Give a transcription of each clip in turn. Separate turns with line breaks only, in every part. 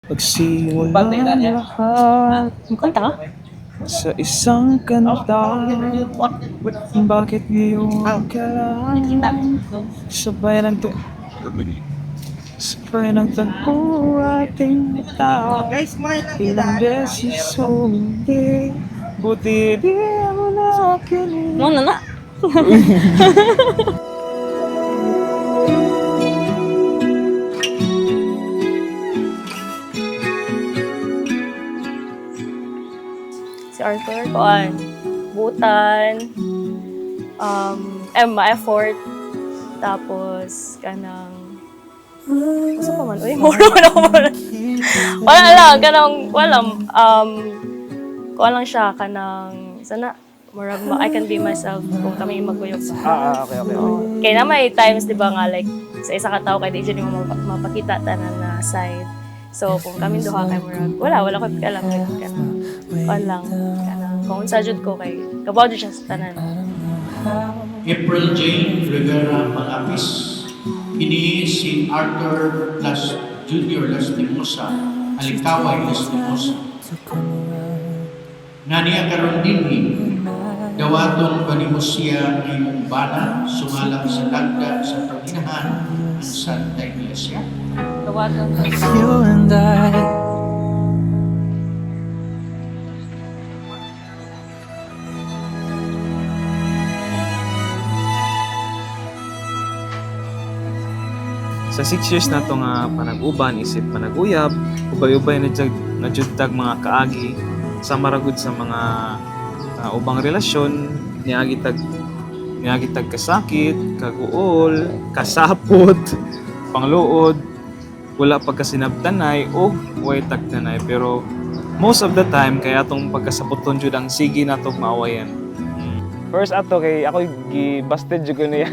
Pagsimula ng lahat
Kanta ka?
sa isang kanta. Bakit ngayon ka lang sabay ng sabay ng tagpo ating tao. Ilang beses humindi, buti di ako nakinig.
No, na. Si Arthur, kuan, butan, ma-effort, tapos kanang, gusto pa man, uy, mura man ako muna. Wala lang, kuan lang siya, kanang, sana, murag I can be myself kung kami maguyog sa.
Okay.
Kaya na may times, di ba nga, like, sa isa ka tao, kaya di siya mo mapakita tanan na side. So, kung kami duha kay murag, wala ko alam, like, kanang, kuan lang, kanang, kung unsa jud ko kay, kabaw jud siya sa tanan.
April Jane Rivera Malapis. Kini si Arthur Junior Lastimosa, Alikaway Lastimosa. Naniya karon dinhi, dawaton pa nimo siya ngayong bana, sumalang sa dagda sa paginahan ng Santa Iglesia.
Kawagan ko.
You and I. Sa 6 years na to nga panag-uban, isip panag-uyab, ubay-ubay na judtag mga kaagi sa maragod sa mga ubang relasyon, niagitag kasakit, kaguol, kasapot, pangluod, wala pagkasinabtanay o way tagtanay. Pero most of the time kaya atong pagkasaputon jud ang sige natong maawayan. First ato kay ako gi-busted jud ko niya.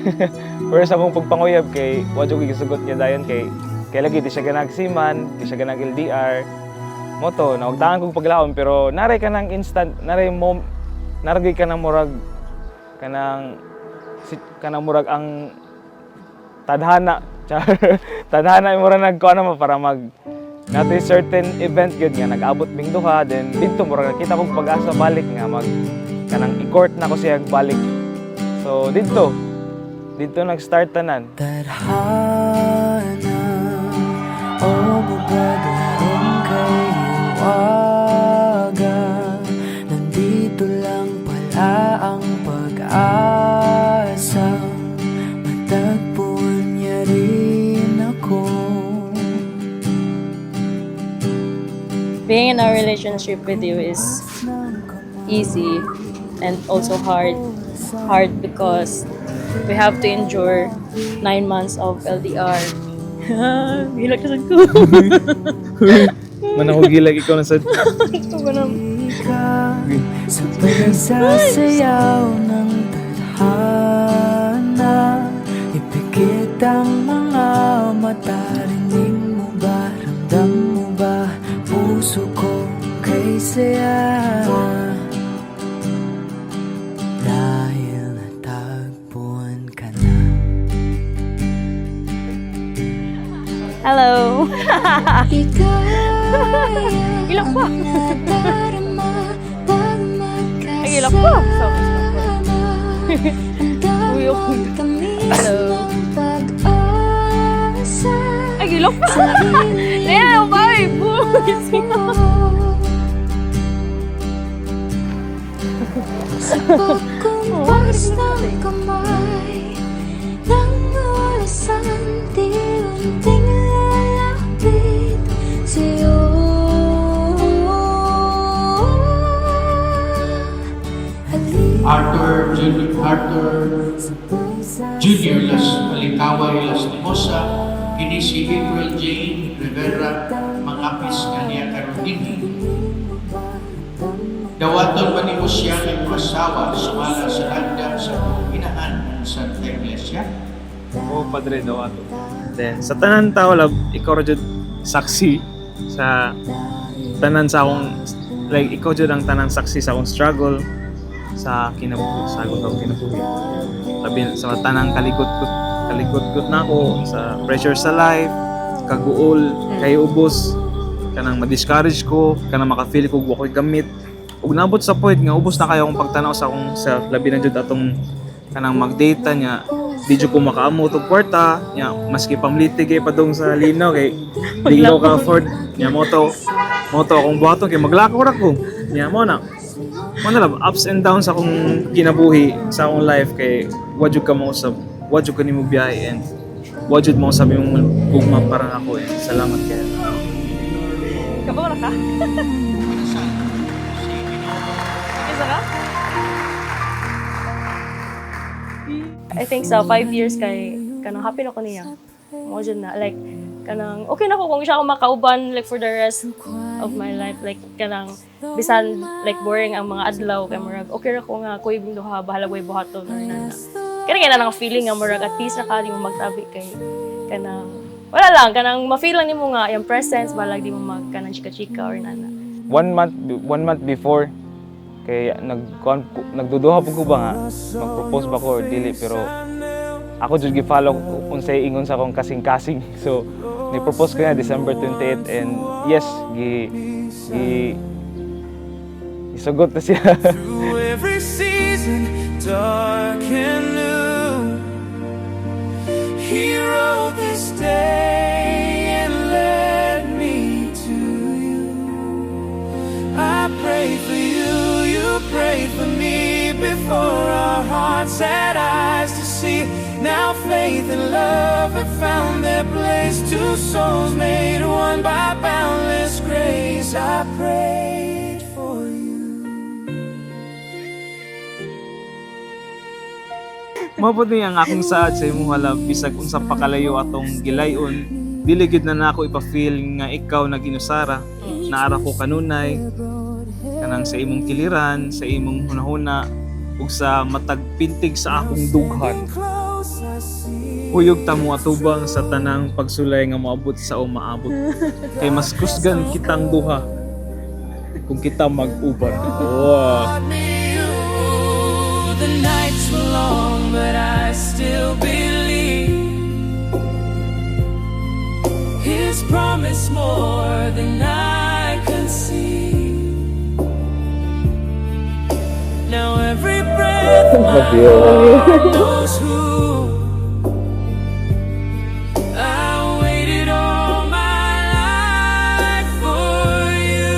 First akong pagpanguyab kay wa jud gisugot niya dayon kay lagi di siya ganagsiman, di siya ganag LDR. Moto naugtangan kog paglawom pero naray ka ng instant, naray ka ng murag kanang murag ang tadhana. Tadhana murag nagkuan mo para mag nato certain event gyud nga nag-abot bing duha, then didto murag nakita kog pag-asa balik nga mag kanang i-court na ko siya balik. So dito nag-start tanan. Tadhana, oh magagaling kayo aga, nandito lang pala ang pag-asa, matagpuan niya rin ako.
Being in a relationship with you is easy and also hard because we have to endure 9 months of LDR. Hilak na ko.
Manahugilag ikaw na sa
Ito ba na?
sabay sasayaw ng tadhana, ipikit ang mga mata, rinig mo ba, ramdam mo ba, puso ko kay saya. Dahil natagpuan ka na.
Hello! Ilak pa! Ay, ilak pa! Uy, okay. Hello! Ay, ilak pa! Naya, bye! Boys!
Sa pagkumpas ng kamay ng orasan, di unting lalapit sa'yo.
Arthur Junior Alikaway Lastimosa. Kini si April Jane Rivera Malapis kaniya karon dinhi. Dawaton pa nimo siya ng asawa sumala sa dagda sa paginahan ng Santa Iglesia.
Oo, Padre daw ato. Then, sa tanan tao lab, ikaw ra jud saksi sa tanan sa akong, like, ikaw jud ang tanan saksi sa akong struggle sa kinabuhi, sa akong kinabuhi. Sabi sa tanang kalikot na ako, sa pressure sa life, kaguol, kay ubos. kanang ma-discourage ko, kanang maka-feel ko wa ko'y gamit. Ug nabot sa point nga ubos na kayo akong pagtanaw sa akong sa labi na jud atong kanang mag-data niya. Di jud ko makaamo og kwarta, nya maski pamlitig kay padong sa linaw kay di ko ka afford. Nya moto akong buhaton kay maglakaw ra ko. Nya mo na. Mo na lang ups and downs akong kinabuhi sa akong life kay wa jud ka mausab, wa jud ka nimo biyahe and wa jud mo sabi mong gugma parang ako eh. Salamat kayo.
Kabaw na ka? Isa ka? I think so, 5 years kay kanang happy na ko niya. Mo jud na like kanang okay na ko kung siya ako makauban like for the rest of my life like kanang bisan like boring ang mga adlaw kay murag okay ra ko nga kuy duha bahala way buhaton or nana. Kaya nang feeling nga murag at least na ka di mo magtabi kay kanang wala lang kanang ma-feel lang nimo nga yung presence balag di mo mag kanang chika-chika or nana.
1 month before kay nagduduha po ko ba nga mag-propose ba ko or dili pero ako jud gi-follow ko unsay ingon sa akong kasing-kasing so ni-propose ko na December 28 and yes isugot na siya.
Through every season, dark and new, He wrote this day and led me to you. I pray for you, you prayed for me before our hearts had eyes to see. Now faith and love have found their place. Two souls made one by boundless grace. I prayed for you.
Mabot ni ang akong saad sa imong halab bisag unsa pa kalayo atong gilayon dili gid na nako ipa-feel nga ikaw na ginusara naara ko kanunay kanang sa imong kiliran sa imong hunahuna ug sa matag pintig sa akong dughan. Huyog ta mo atubang sa tanang pagsulay nga moabot sa umaabot kay mas kusgan kitang duha kung kita mag-uban. Wow.
The nights were long, but I still believe His promise more than I could see. Now every breath my heart knows who I waited all my life for you.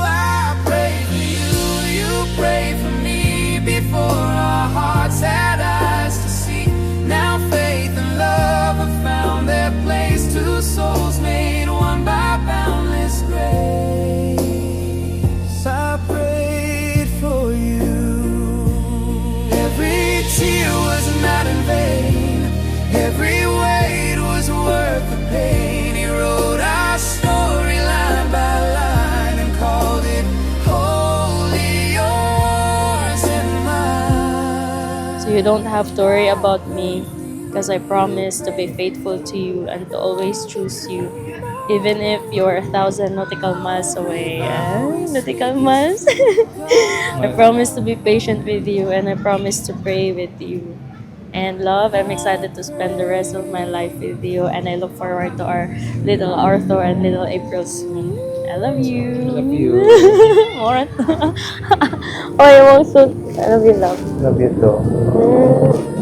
I pray for you, you pray for me before our hearts had eyes to see. Now faith and love have found their place. Two souls made one by boundless grace. I prayed for you. Every tear was not in vain. Every weight was worth the pain. He wrote our story line by line and called it Holy Yours and Mine.
So you don't have to worry about me because I promise to be faithful to you and to always choose you. Even if you're 1,000 nautical miles away. Nautical miles? I promise to be patient with you and I promise to pray with you. And love, I'm excited to spend the rest of my life with you and I look forward to our little Arthur and little April soon. I love you.
I love you.
More. Oh, I love you, love.
Love you too.